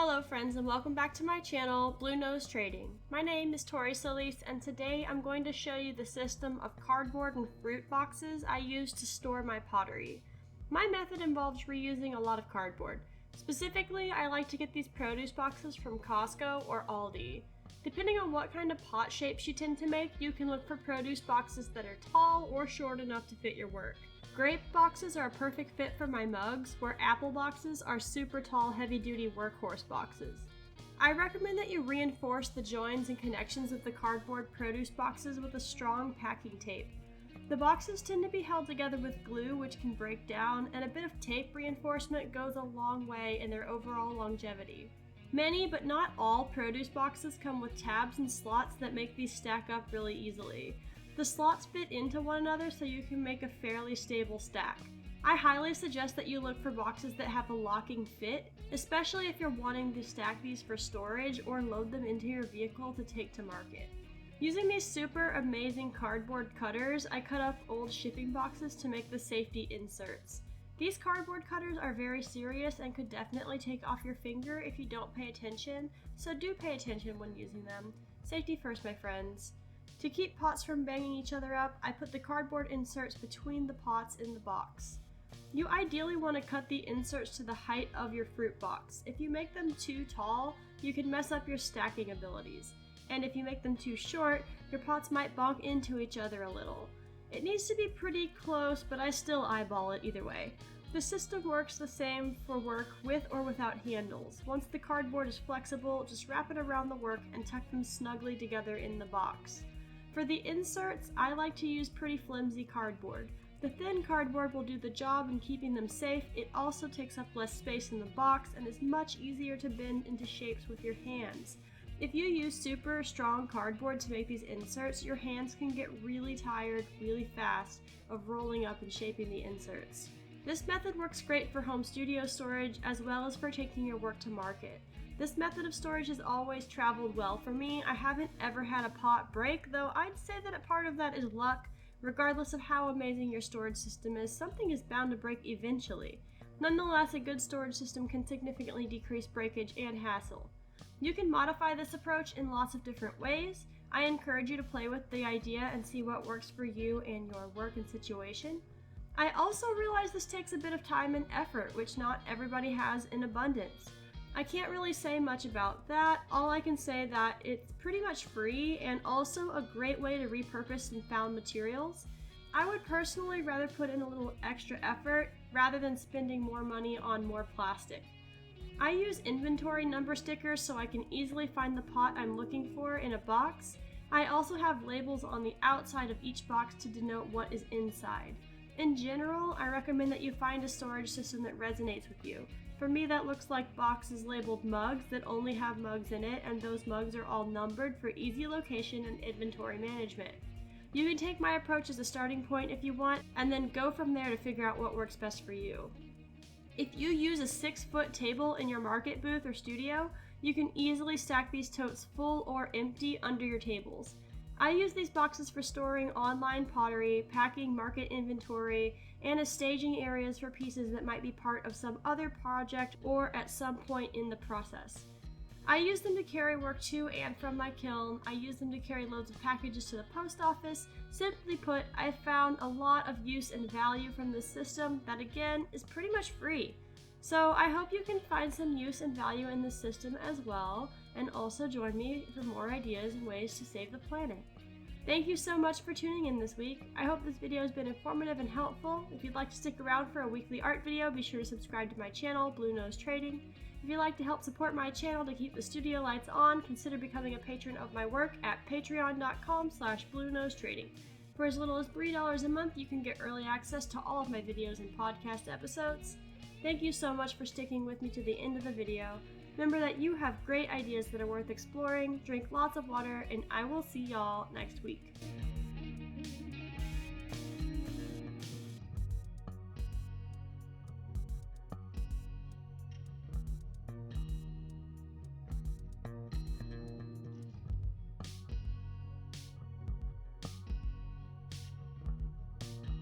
Hello friends and welcome back to my channel, Blue Nose Trading. My name is Tori Solis and today I'm going to show you the system of cardboard and fruit boxes I use to store my pottery. My method involves reusing a lot of cardboard. Specifically, I like to get these produce boxes from Costco or Aldi. Depending on what kind of pot shapes you tend to make, you can look for produce boxes that are tall or short enough to fit your work. Grape boxes are a perfect fit for my mugs, where apple boxes are super tall, heavy-duty workhorse boxes. I recommend that you reinforce the joins and connections of the cardboard produce boxes with a strong packing tape. The boxes tend to be held together with glue, which can break down, and a bit of tape reinforcement goes a long way in their overall longevity. Many, but not all, produce boxes come with tabs and slots that make these stack up really easily. The slots fit into one another so you can make a fairly stable stack. I highly suggest that you look for boxes that have a locking fit, especially if you're wanting to stack these for storage or load them into your vehicle to take to market. Using these super amazing cardboard cutters, I cut up old shipping boxes to make the safety inserts. These cardboard cutters are very serious and could definitely take off your finger if you don't pay attention, so do pay attention when using them. Safety first, my friends. To keep pots from banging each other up, I put the cardboard inserts between the pots in the box. You ideally want to cut the inserts to the height of your fruit box. If you make them too tall, you can mess up your stacking abilities. And if you make them too short, your pots might bonk into each other a little. It needs to be pretty close, but I still eyeball it either way. The system works the same for work with or without handles. Once the cardboard is flexible, just wrap it around the work and tuck them snugly together in the box. For the inserts, I like to use pretty flimsy cardboard. The thin cardboard will do the job in keeping them safe. It also takes up less space in the box and is much easier to bend into shapes with your hands. If you use super strong cardboard to make these inserts, your hands can get really tired really fast of rolling up and shaping the inserts. This method works great for home studio storage as well as for taking your work to market. This method of storage has always traveled well for me. I haven't ever had a pot break, though I'd say that a part of that is luck. Regardless of how amazing your storage system is, something is bound to break eventually. Nonetheless, a good storage system can significantly decrease breakage and hassle. You can modify this approach in lots of different ways. I encourage you to play with the idea and see what works for you and your work and situation. I also realize this takes a bit of time and effort, which not everybody has in abundance. I can't really say much about that. All I can say that it's pretty much free and also a great way to repurpose some found materials. I would personally rather put in a little extra effort rather than spending more money on more plastic. I use inventory number stickers so I can easily find the pot I'm looking for in a box. I also have labels on the outside of each box to denote what is inside. In general, I recommend that you find a storage system that resonates with you. For me, that looks like boxes labeled mugs that only have mugs in it, and those mugs are all numbered for easy location and inventory management. You can take my approach as a starting point if you want, and then go from there to figure out what works best for you. If you use a 6-foot table in your market booth or studio, you can easily stack these totes full or empty under your tables. I use these boxes for storing online pottery, packing market inventory, and as staging areas for pieces that might be part of some other project or at some point in the process. I use them to carry work to and from my kiln. I use them to carry loads of packages to the post office. Simply put, I found a lot of use and value from this system that again is pretty much free. So I hope you can find some use and value in this system as well, and also join me for more ideas and ways to save the planet. Thank you so much for tuning in this week. I hope this video has been informative and helpful. If you'd like to stick around for a weekly art video, be sure to subscribe to my channel, Blue Nose Trading. If you'd like to help support my channel to keep the studio lights on, consider becoming a patron of my work at patreon.com/BlueNoseTrading. For as little as $3 a month, you can get early access to all of my videos and podcast episodes. Thank you so much for sticking with me to the end of the video. Remember that you have great ideas that are worth exploring, drink lots of water, and I will see y'all next week.